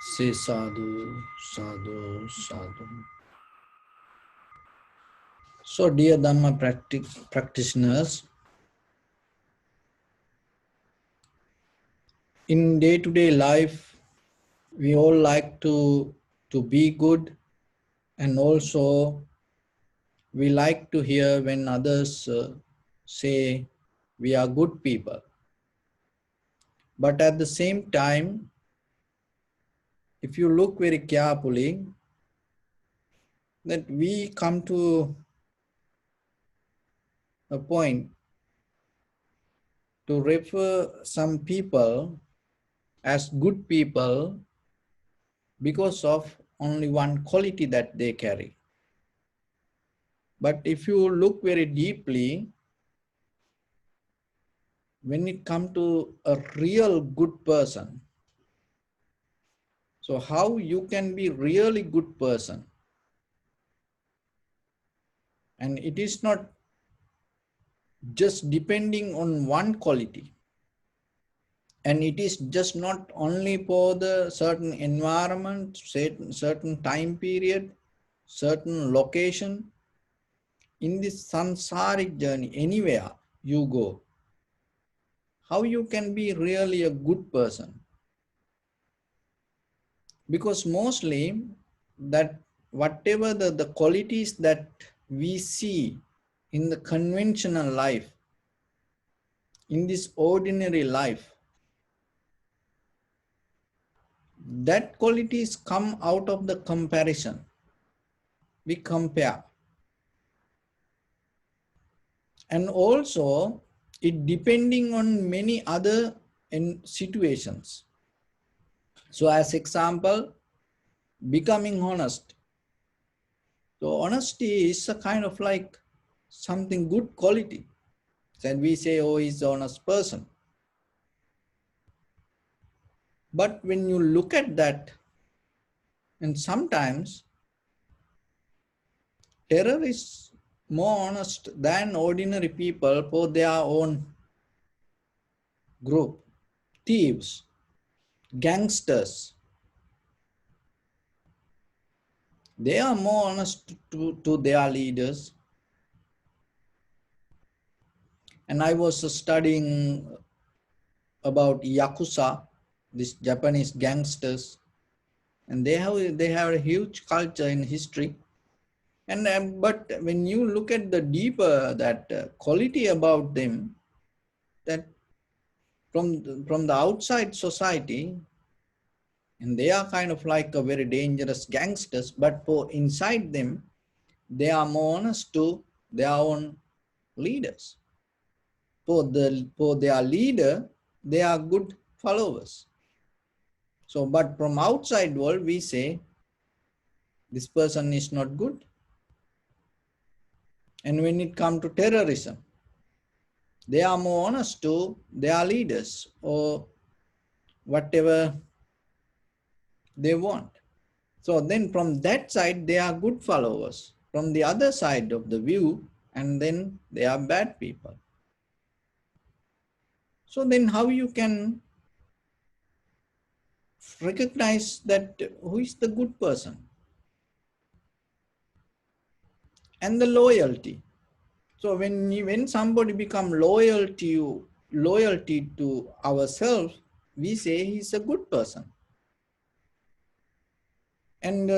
Say sadhu, sadhu, sadhu. So, dear Dharma practitioners, in day-to-day life, we all like to be good, and also we like to hear when others say we are good people. But at the same time, if you look very carefully, that we come to a point to refer some people as good people because of only one quality that they carry. But if you look very deeply, when it comes to a real good person, so how you can be really good person? And it is not just depending on one quality. And it is just not only for the certain environment, certain time period, certain location. In this samsaric journey, anywhere you go, how you can be really a good person? Because mostly that whatever the qualities that we see in the conventional life, in this ordinary life, that qualities come out of the comparison. We compare. And also it depending on many other situations. So as example, becoming honest. So honesty is a kind of like something good quality. Then we say, oh, he's an honest person. But when you look at that, and sometimes terrorists more honest than ordinary people for their own group. Thieves, gangsters, they are more honest to their leaders. And I was studying about Yakuza, these Japanese gangsters, and they have a huge culture in history. And but when you look at the deeper that quality about them, that from the outside society, and they are kind of like a very dangerous gangsters, but for inside them, they are more honest to their own leaders. For their leader, they are good followers. So, but from outside world, we say this person is not good. And when it comes to terrorism, they are more honest to their leaders or whatever they want. So then from that side, they are good followers. From the other side of the view, and then they are bad people. So then how you can recognize that who is the good person? And the loyalty. So when somebody become loyalty to ourselves, we say he's a good person. And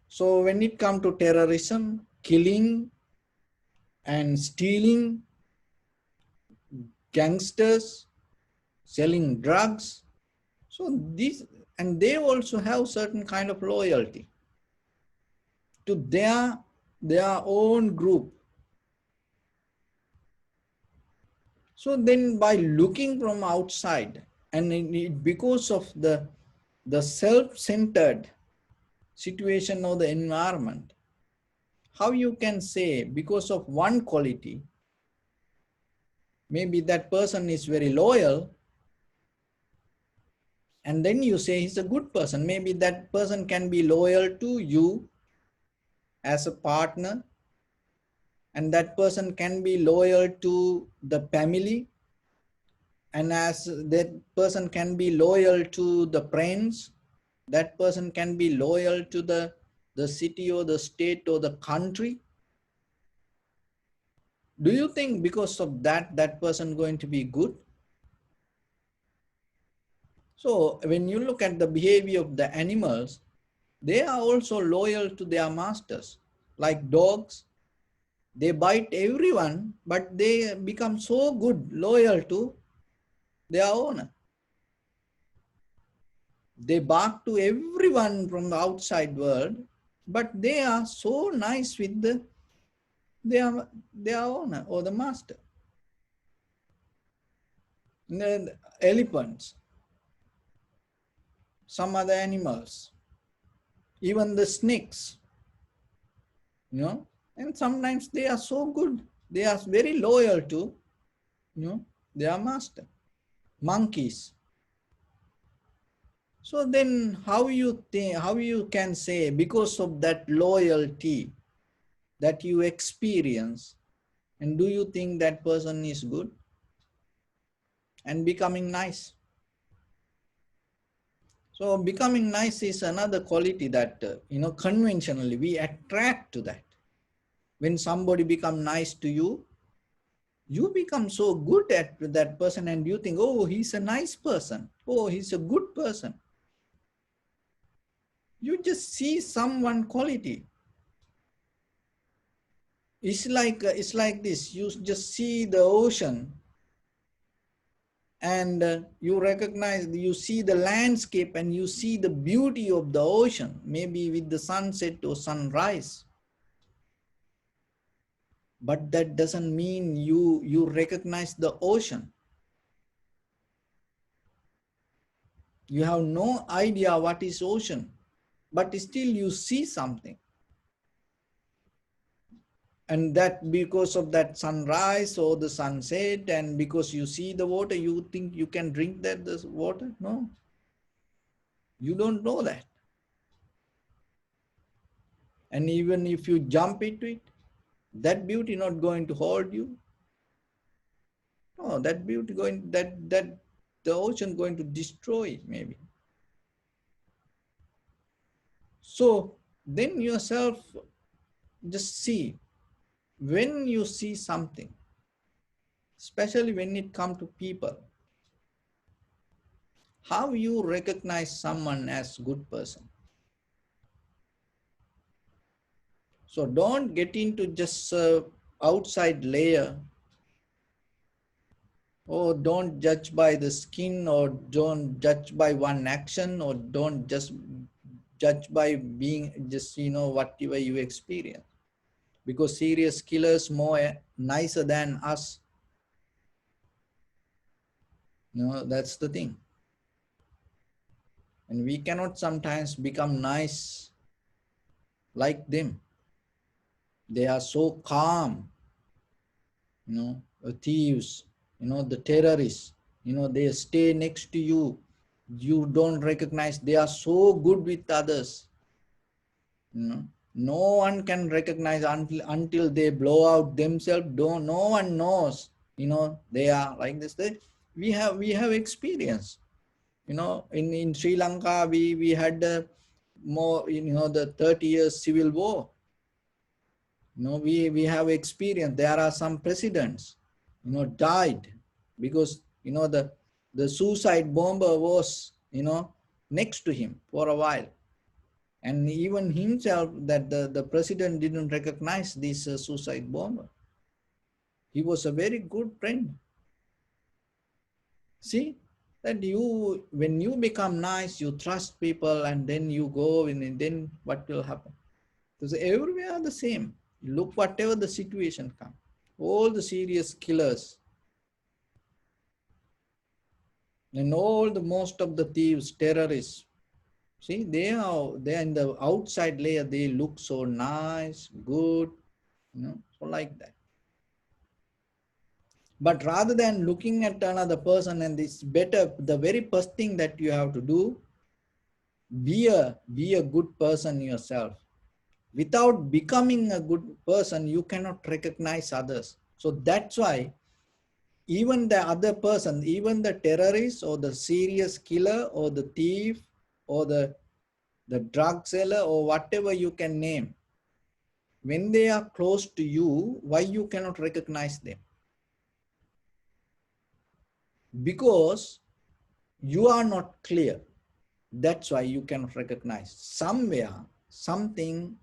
so when it comes to terrorism, killing and stealing, gangsters, selling drugs, so these, and they also have certain kind of loyalty to their own group. So then by looking from outside, and because of the self-centered situation or the environment, how you can say because of one quality, maybe that person is very loyal, and then you say he's a good person. Maybe that person can be loyal to you as a partner, and that person can be loyal to the family, and as that person can be loyal to the friends, that person can be loyal to the city or the state or the country? Do you think because of that, that person going to be good? So when you look at the behavior of the animals, they are also loyal to their masters. Like dogs, they bite everyone, but they become so good, loyal to their owner. They bark to everyone from the outside world, but they are so nice with their owner or the master. The elephants, some other animals, even the snakes, you know, and sometimes they are so good. They are very loyal to, their master. Monkeys. So then how you think, how you can say because of that loyalty that you experience, and do you think that person is good and becoming nice? So becoming nice is another quality that, conventionally we attract to that. When somebody become nice to you, you become so good at that person and you think, oh, he's a nice person. Oh, he's a good person. You just see someone quality. It's like this. You just see the ocean and you recognize, you see the landscape and you see the beauty of the ocean, maybe with the sunset or sunrise. But that doesn't mean you recognize the ocean. You have no idea what is ocean, but still you see something. And that because of that sunrise or the sunset, and because you see the water, you think you can drink that this water? No, you don't know that. And even if you jump into it, that beauty not going to hold you. No, that beauty going, that the ocean going to destroy it maybe. So then yourself just see, when you see something, especially when it comes to people, how you recognize someone as good person. So don't get into just outside layer, or don't judge by the skin, or don't judge by one action, or don't just judge by being just, whatever you experience. Because serious killers more nicer than us. That's the thing. And we cannot sometimes become nice like them. They are so calm, the thieves, the terrorists, they stay next to you. You don't recognize, they are so good with others. No one can recognize until they blow out themselves. No one knows, they are like this. We have experience. In Sri Lanka, we had more, the 30 years civil war. We have experience. There are some presidents, died because, the suicide bomber was, next to him for a while. And even himself, that the president didn't recognize this suicide bomber. He was a very good friend. See, that when you become nice, you trust people, and then you go and then what will happen? Because everywhere are the same. Look, whatever the situation comes, all the serious killers and all the most of the thieves, terrorists, see, they're in the outside layer. They look so nice, good, so like that. But rather than looking at another person, and it's better, the very first thing that you have to do, be a good person yourself. Without becoming a good person, you cannot recognize others. So that's why even the other person, even the terrorist or the serious killer or the thief or the the drug seller or whatever you can name, when they are close to you, why you cannot recognize them? Because you are not clear. That's why you cannot recognize. Somewhere, something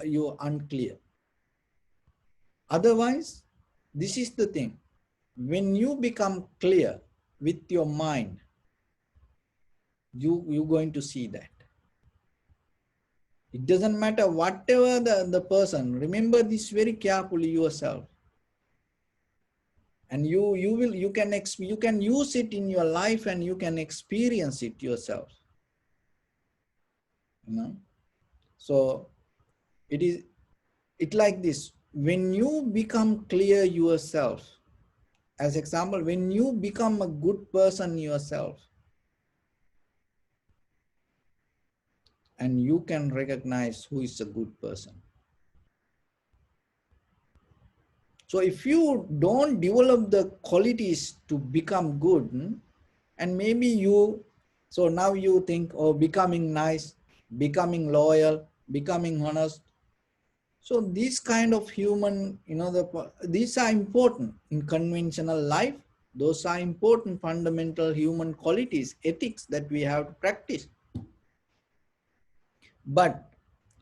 you are unclear. Otherwise, this is the thing. When you become clear with your mind, you're going to see that. It doesn't matter whatever the person. Remember this very carefully yourself. And you can use it in your life and you can experience it yourself. You know? So it like this. When you become clear yourself, as example, when you become a good person yourself, and you can recognize who is a good person. So if you don't develop the qualities to become good, and maybe so now you think, oh, becoming nice, becoming loyal, becoming honest. So these kind of human, these are important in conventional life. Those are important fundamental human qualities, ethics that we have to practice.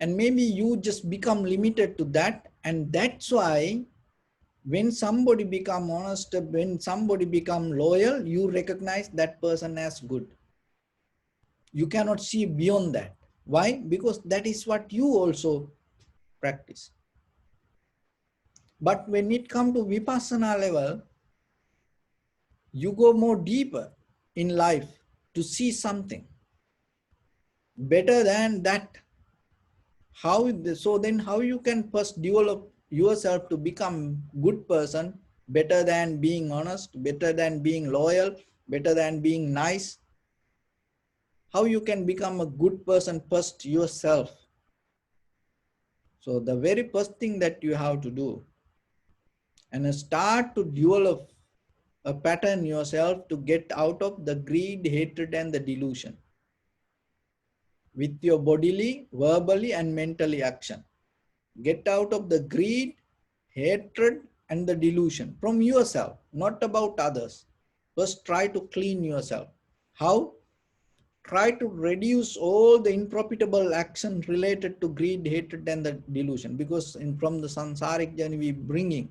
And maybe you just become limited to that, and that's why when somebody become honest, when somebody become loyal, you recognize that person as good. You cannot see beyond that. Why? Because that is what you also practice. But when it comes to vipassana level, you go more deeper in life to see something better than that. So then how you can first develop yourself to become good person, better than being honest, better than being loyal, better than being nice? How you can become a good person first yourself? So the very first thing that you have to do, and start to develop a pattern yourself to get out of the greed, hatred, and the delusion with your bodily, verbally, and mentally action. Get out of the greed, hatred, and the delusion from yourself, not about others. First, try to clean yourself. How? Try to reduce all the unprofitable action related to greed, hatred, and the delusion. Because from the samsaric journey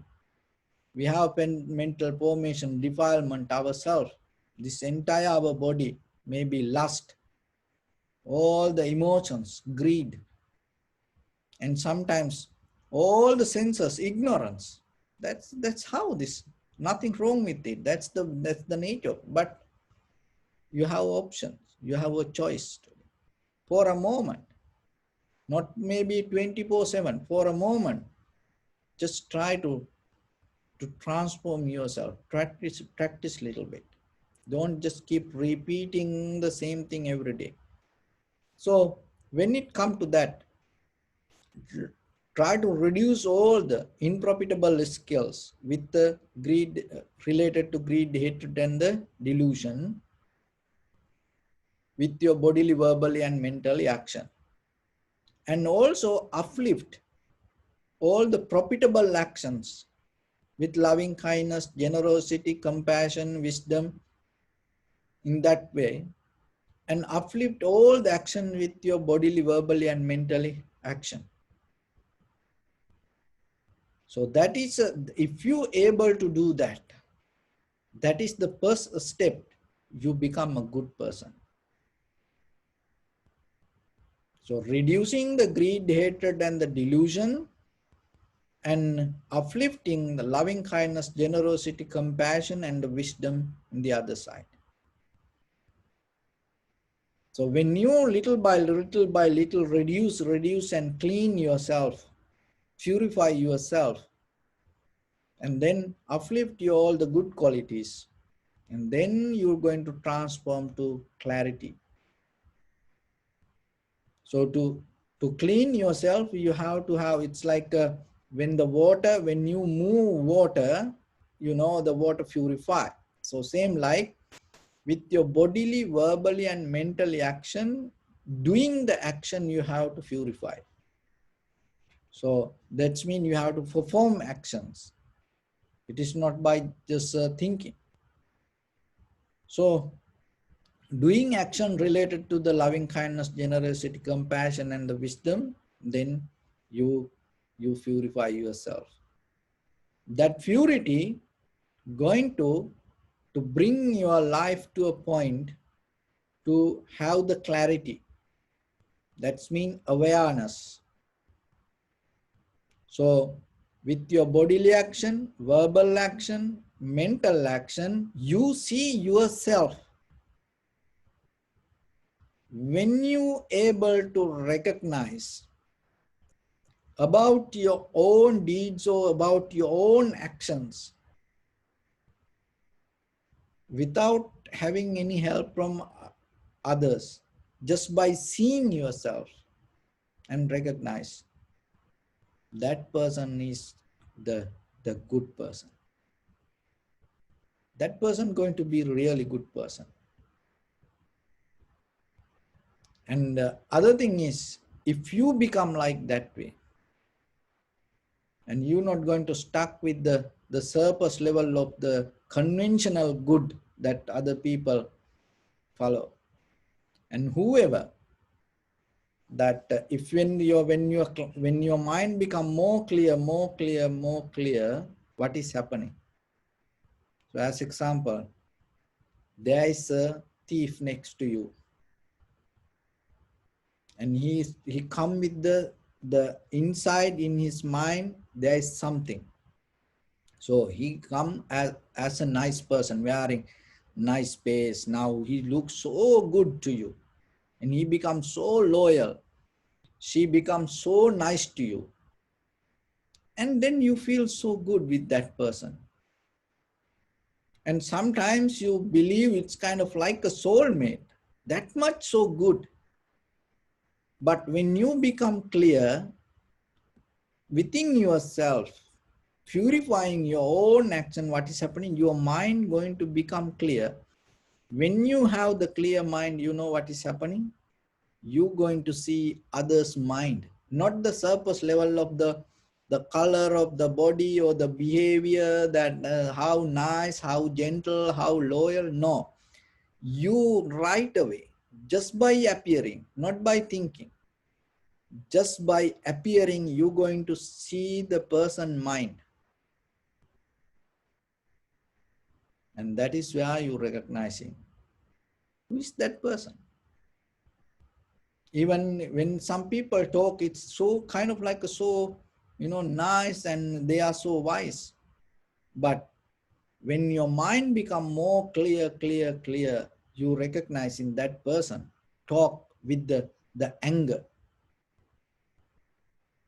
we have mental formation, defilement, ourselves. This entire our body may be lust, all the emotions, greed, and sometimes all the senses, ignorance. That's how this. Nothing wrong with it. That's the nature. But you have options. You have a choice for a moment, not maybe 24/7. For a moment, just try to transform yourself. Practice little bit. Don't just keep repeating the same thing every day. So when it comes to that, try to reduce all the unprofitable skills with the greed, related to greed, hatred, and the delusion with your bodily, verbally, and mentally action. And also uplift all the profitable actions with loving kindness, generosity, compassion, wisdom, in that way. And uplift all the action with your bodily, verbally, and mentally action. So that is, if you able to do that, that is the first step. You become a good person. So reducing the greed, hatred, and the delusion, and uplifting the loving kindness, generosity, compassion, and the wisdom in the other side. So when you little by little reduce and clean yourself, purify yourself, and then uplift your all the good qualities, and then you're going to transform to clarity. So to clean yourself, you have to have, it's like when you move water, the water purify. So same like with your bodily, verbally, and mentally action, doing the action you have to purify. So that's mean you have to perform actions. It is not by just thinking. So doing action related to the loving kindness, generosity, compassion, and the wisdom, then you purify yourself. That purity going to bring your life to a point to have the clarity. That's mean awareness. So with your bodily action, verbal action, mental action, you see yourself. When you able to recognize about your own deeds or about your own actions without having any help from others, just by seeing yourself and recognize, that person is the good person. That person going to be really good person. And other thing is, if you become like that way, and you're not going to stuck with the surface level of the conventional good that other people follow, and whoever that if when your mind become more clear, what is happening? So as example, there is a thief next to you, and he come with the inside in his mind there is something. So he come as a nice person wearing nice space. Now he looks so good to you, and he becomes so loyal. She becomes so nice to you, and then you feel so good with that person. And sometimes you believe it's kind of like a soulmate, that much so good. But when you become clear within yourself, purifying your own action, what is happening, your mind going to become clear. When you have the clear mind, you know what is happening. You going to see others' mind, not the surface level of the color of the body or the behavior, that how nice, how gentle, how loyal. No, you right away, just by appearing, not by thinking, just by appearing, you going to see the person mind. And that is where you recognizing who is that person. Even when some people talk, it's so kind of like so, nice, and they are so wise. But when your mind become more clear, you recognize in that person talk with the anger,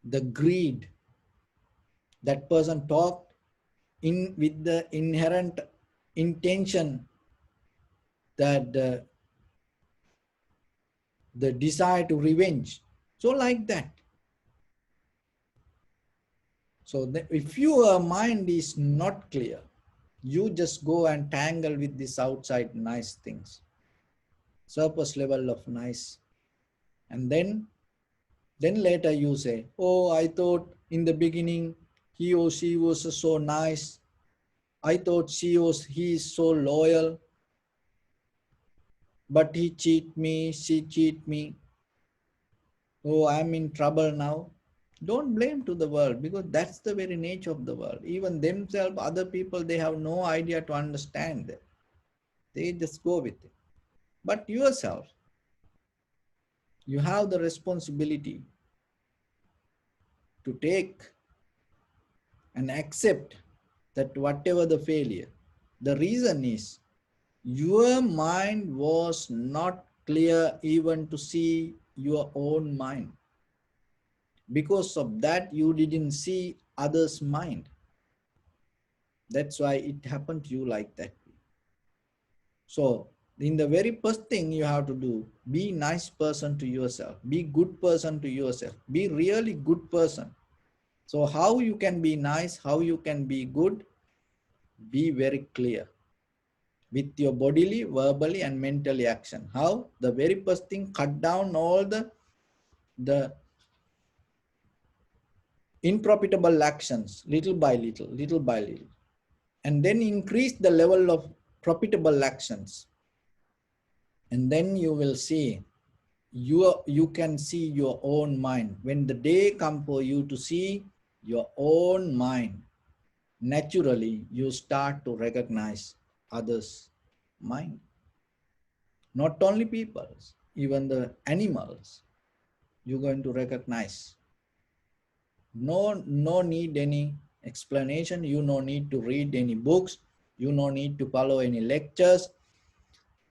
the greed. That person talked in with the inherent intention that the desire to revenge. So like that. So if your mind is not clear, you just go and tangle with this outside nice things, surface level of nice. And then later you say, oh, I thought in the beginning he or she was so nice. I thought he is so loyal, but he cheat me, she cheat me. Oh, I'm in trouble now. Don't blame to the world, because that's the very nature of the world. Even themselves, other people, they have no idea to understand that. They just go with it. But yourself, you have the responsibility to take and accept that whatever the failure, the reason is your mind was not clear even to see your own mind. Because of that, you didn't see others' mind. That's why it happened to you like that. So, in the very first thing you have to do, be nice person to yourself, be good person to yourself, be really good person. So how you can be nice, how you can be good, be very clear. with your bodily, verbally, and mentally action. How? The very first thing, cut down all the unprofitable actions little by little, little by little, and then increase the level of profitable actions. And then you will see you can see your own mind. When the day comes for you to see your own mind, naturally you start to recognize others' mind. Not only people's, even the animals, you're going to recognize. No need any explanation. You no need to read any books. You no need to follow any lectures.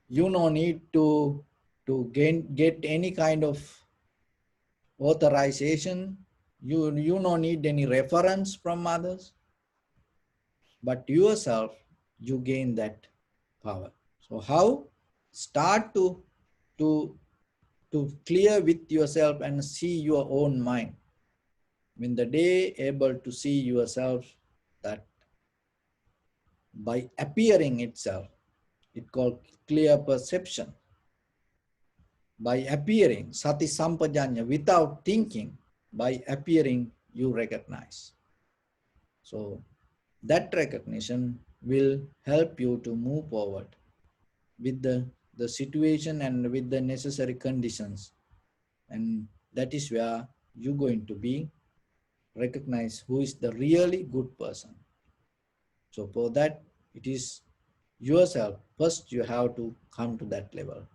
You no need to get any kind of authorization. You no need any reference from others, but yourself, you gain that power. So how? Start to to clear with yourself and see your own mind. When the day able to see yourself, that by appearing itself, it called clear perception. By appearing, sati sampajanya, without thinking, by appearing, you recognize. So that recognition will help you to move forward with the situation and with the necessary conditions. And that is where you're going to be recognized who is the really good person. So for that, it is yourself. First, you have to come to that level.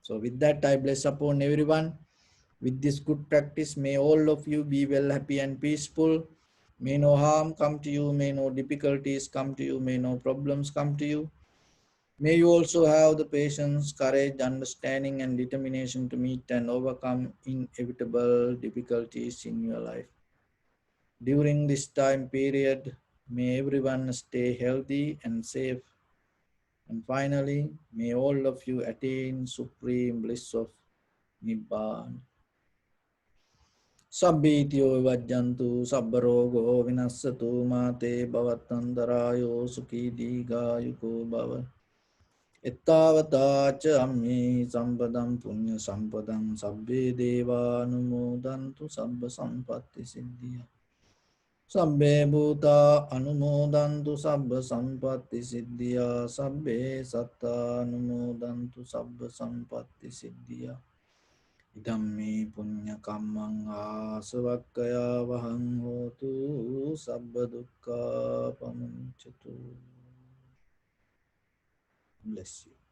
So with that, I bless upon everyone. With this good practice, may all of you be well, happy, and peaceful. May no harm come to you. May no difficulties come to you. May no problems come to you. May you also have the patience, courage, understanding, and determination to meet and overcome inevitable difficulties in your life. During this time period, may everyone stay healthy and safe. And finally, may all of you attain supreme bliss of Nibbana. Sabbityo vajjantu sabbarogo vinassatu mate bhavatandarayo sukhi digayuko bhava. Ittavata cha ammi sampadam punya sampadam sabbe deva anumodantu sabba sampatti siddhya. Sabbe bhuta anumodantu sabba sampatti siddhya. Sabbe satta anumodantu sabba sampatti siddhya. Idammi punya kammang asavakkaya vahang hotu sabba dukkha pamuncatu. Bless you.